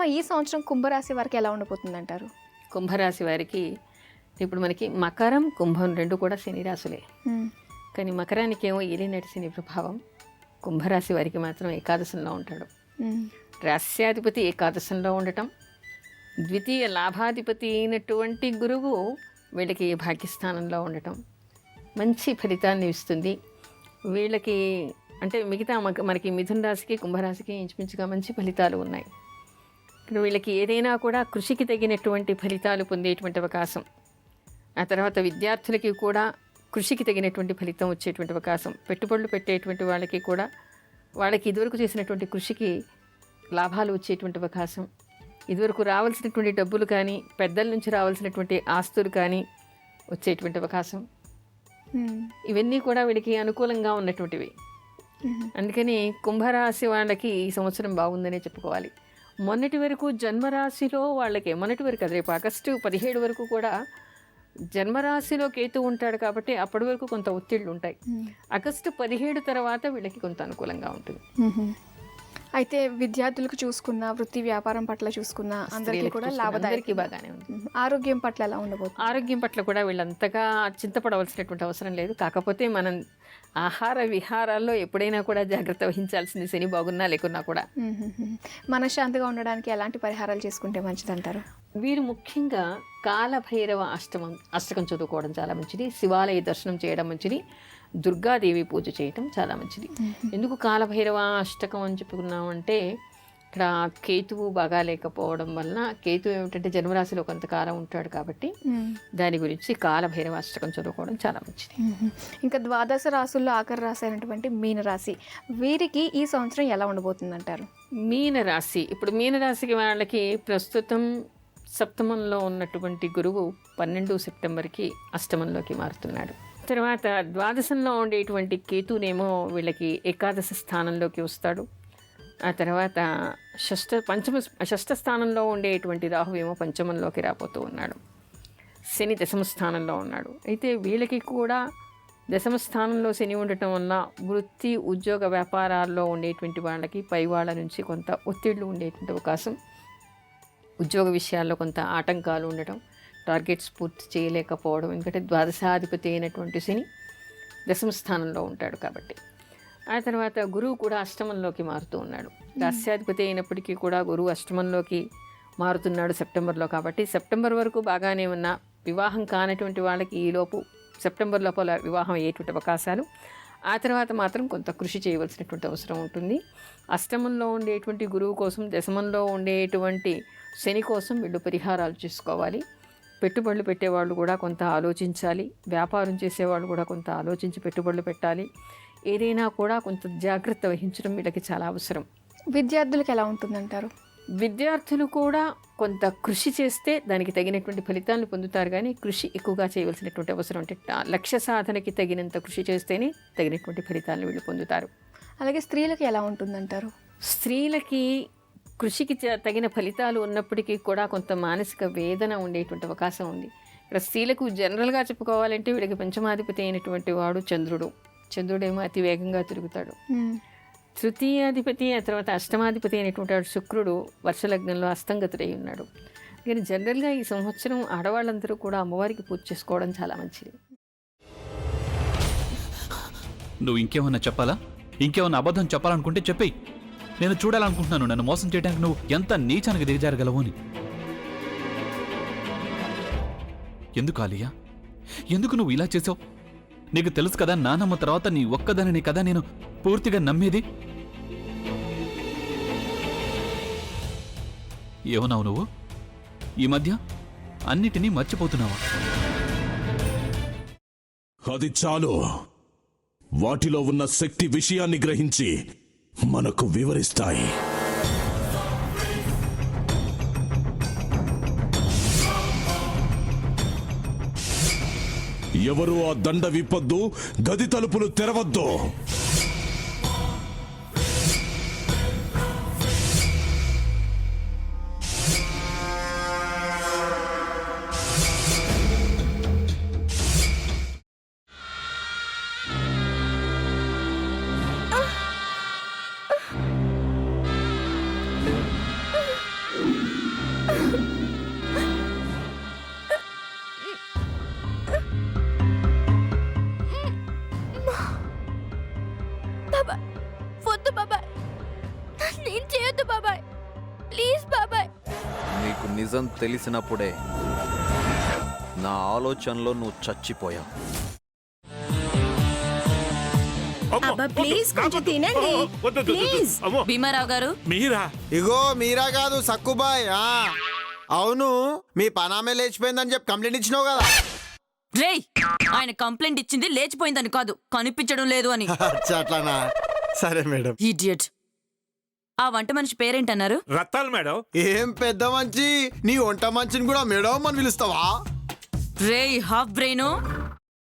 ఈ సంవత్సరం కుంభరాశి వారికి ఎలా ఉండబోతుందంటారు? కుంభరాశి వారికి ఇప్పుడు మనకి మకరం కుంభం రెండు కూడా శని రాశులే. కానీ మకరానికి ఏమో ఏలినాటి శని ప్రభావం, కుంభరాశి వారికి మాత్రం ఏకాదశంలో ఉంటాడు. రాస్యాధిపతి ఏకాదశంలో ఉండటం, ద్వితీయ లాభాధిపతి అయినటువంటి గురువు వీళ్ళకి భాగ్యస్థానంలో ఉండటం మంచి ఫలితాన్ని ఇస్తుంది. వీళ్ళకి అంటే మిగతా మనకి మిథున రాశికి కుంభరాశికి ఇంచుమించుగా మంచి ఫలితాలు ఉన్నాయి. వీళ్ళకి ఏదైనా కూడా కృషికి తగినటువంటి ఫలితాలు పొందేటువంటి అవకాశం, ఆ తర్వాత విద్యార్థులకి కూడా కృషికి తగినటువంటి ఫలితం వచ్చేటువంటి అవకాశం, పెట్టుబడులు పెట్టేటువంటి వాళ్ళకి కూడా వాళ్ళకి ఇదివరకు చేసినటువంటి కృషికి లాభాలు వచ్చేటువంటి అవకాశం, ఇదివరకు రావాల్సినటువంటి డబ్బులు కానీ పెద్దల నుంచి రావాల్సినటువంటి ఆస్తులు కానీ వచ్చేటువంటి అవకాశం, ఇవన్నీ కూడా వీళ్ళకి అనుకూలంగా ఉన్నటువంటివి. అందుకని కుంభరాశి వాళ్ళకి ఈ సంవత్సరం బాగుందనే చెప్పుకోవాలి. మొన్నటి వరకు జన్మరాశిలో వాళ్ళకి మొన్నటి వరకు రేపు ఆగస్టు 17 వరకు కూడా జన్మరాశిలో కేతు ఉంటాడు కాబట్టి అప్పటి వరకు కొంత ఒత్తిళ్ళు ఉంటాయి. ఆగస్టు 17 తర్వాత వీళ్ళకి కొంత అనుకూలంగా ఉంటుంది. అయితే విద్యార్థులకు చూసుకున్న, వృత్తి వ్యాపారం పట్ల చూసుకున్న అందరికీ కూడా లాభదాయక బాగానే ఉంది. ఆరోగ్యం పట్ల ఎలా ఉండబోతుంది? ఆరోగ్యం పట్ల కూడా వీళ్ళంతగా చింతపడవలసినటువంటి అవసరం లేదు. కాకపోతే మనం ఆహార విహారాల్లో ఎప్పుడైనా కూడా జాగ్రత్త వహించాల్సింది, శని బాగున్నా లేకున్నా కూడా. మనశ్శాంతిగా ఉండడానికి ఎలాంటి పరిహారాలు చేసుకుంటే మంచిదంటారు? వీరు ముఖ్యంగా కాలభైరవ అష్టకం చదువుకోవడం చాలా మంచిది, శివాలయ దర్శనం చేయడం మంచిది, దుర్గాదేవి పూజ చేయటం చాలా మంచిది. ఎందుకు కాలభైరవ అష్టకం అని చెప్పుకున్నామంటే ఇక్కడ కేతువు బాగా లేకపోవడం వలన, కేతు ఏమిటంటే జన్మరాశిలో కొంతకాలం ఉంటాడు కాబట్టి దాని గురించి కాలభైరవ అష్టకం చదువుకోవడం చాలా మంచిది. ఇంకా ద్వాదశ రాశుల్లో ఆఖరి రాశి అయినటువంటి మీనరాశి, వీరికి ఈ సంవత్సరం ఎలా ఉండబోతుందంటారు? మీనరాశి, ఇప్పుడు మీనరాశికి వాళ్ళకి ప్రస్తుతం సప్తమంలో ఉన్నటువంటి గురువు 12 సెప్టెంబర్కి అష్టమంలోకి మారుతున్నాడు. తర్వాత ద్వాదశంలో ఉండేటువంటి కేతునేమో వీళ్ళకి ఏకాదశ స్థానంలోకి వస్తాడు. ఆ తర్వాత షష్ఠ స్థానంలో ఉండేటువంటి రాహు ఏమో పంచమంలోకి రాబోతూ ఉన్నాడు. శని దశమ స్థానంలో ఉన్నాడు. అయితే వీళ్ళకి కూడా దశమ స్థానంలో శని ఉండటం వల్ల వృత్తి ఉద్యోగ వ్యాపారాల్లో ఉండేటువంటి వాళ్ళకి పై వాళ్ళ నుంచి కొంత ఒత్తిళ్లు ఉండేటువంటి అవకాశం, ఉద్యోగ విషయాల్లో కొంత ఆటంకాలు ఉండటం, టార్గెట్స్ పూర్తి చేయలేకపోవడం, ఎందుకంటే ద్వాదశాధిపతి అయినటువంటి శని దశమ స్థానంలో ఉంటాడు కాబట్టి. ఆ తర్వాత గురువు కూడా అష్టమంలోకి మారుతూ ఉన్నాడు. రాస్యాధిపతి అయినప్పటికీ కూడా గురువు అష్టమంలోకి మారుతున్నాడు సెప్టెంబర్లో. కాబట్టి సెప్టెంబర్ వరకు బాగానే ఉన్న వివాహం కానటువంటి వాళ్ళకి ఈలోపు సెప్టెంబర్ లోపల వివాహం అయ్యేటువంటి అవకాశాలు. ఆ తర్వాత మాత్రం కొంత కృషి చేయవలసినటువంటి అవసరం ఉంటుంది. అష్టమంలో ఉండేటువంటి గురువు కోసం, దశమంలో ఉండేటువంటి శని కోసం వీళ్ళు పరిహారాలు చేసుకోవాలి. పెట్టుబడులు పెట్టేవాళ్ళు కూడా కొంత ఆలోచించాలి, వ్యాపారం చేసేవాళ్ళు కూడా కొంత ఆలోచించి పెట్టుబడులు పెట్టాలి. ఏదైనా కూడా కొంత జాగ్రత్త వహించడం వీళ్ళకి చాలా అవసరం. విద్యార్థులకు ఎలా ఉంటుందంటారు? విద్యార్థులు కూడా కొంత కృషి చేస్తే దానికి తగినటువంటి ఫలితాలను పొందుతారు. కానీ కృషి ఎక్కువగా చేయవలసినటువంటి అవసరం, అంటే లక్ష్య సాధనకి తగినంత కృషి చేస్తేనే తగినటువంటి ఫలితాలను వీళ్ళు పొందుతారు. అలాగే స్త్రీలకు ఎలా ఉంటుందంటారు? స్త్రీలకి కృషికి తగిన ఫలితాలు ఉన్నప్పటికీ కూడా కొంత మానసిక వేదన ఉండేటువంటి అవకాశం ఉంది. ఇక్కడ స్త్రీలకు జనరల్గా చెప్పుకోవాలంటే వీళ్ళకి పంచమాధిపతి అయినటువంటి వాడు చంద్రుడేమో అతి వేగంగా తిరుగుతాడు. తృతీయాధిపతి, ఆ తర్వాత అష్టమాధిపతి అయినటువంటి వాడు శుక్రుడు వర్షలగ్నంలో అస్తంగతుడై ఉన్నాడు. కానీ జనరల్గా ఈ సంవత్సరం ఆడవాళ్ళందరూ కూడా అమ్మవారికి పూజ చేసుకోవడం చాలా మంచిది. నువ్వు ఇంకేమన్నా చెప్పాలా? ఇంకేమన్నా అబద్ధం చెప్పాలనుకుంటే చెప్పేయి. నేను చూడాలనుకుంటున్నాను నన్ను మోసం చేయడానికి నువ్వు ఎంత నీచానికి దిగజారగలవు అని. ఎందుకు ఆలియా, ఎందుకు నువ్వు ఇలా చేసావు? నీకు తెలుసు కదా నానమ్మ తర్వాత నీ ఒక్కదానిని కదా నేను పూర్తిగా నమ్మేది. ఏమన్నావు నువ్వు? ఈ మధ్య అన్నిటినీ మర్చిపోతున్నావా? అది చాలు. వాటిలో ఉన్న శక్తి విషయాన్ని గ్రహించి మనకు వివరిస్తాయి. ఎవరు ఆ దండ విప్పొద్దు, గది తలుపులు తెరవద్దు. వద్దు బాబాయ్, ప్లీజ్ బాబాయ్. నీకు నిజం తెలిసినప్పుడే నా ఆలోచనలో నువ్వు చచ్చిపోయావు. అబ్బా ప్లీజ్ కొంచెం తినండి ప్లీజ్. భీమారావు గారు, మీరా? ఇగో మీరా కాదు సక్కుబాయ్. అవును, మీ పనామే లేచిపోయిందని చెప్పి కంప్లైంట్ ఇచ్చినావు కదా. రేయ్, ఆయన కంప్లైంట్ ఇచ్చింది లేచిపోయిందని కాదు, కనిపించడం లేదు అని. అట్లానా? సరే మేడం. ఇడియట్. ఆ వంట మనిషి పేరేంటన్నారు? రత్తాలు మేడం. ఏం పెద్ద మంచి, నీ వంట మంచిని కూడా మేడం అని పిలుస్తావా? రేయ్ హాఫ్ బ్రెయిన్,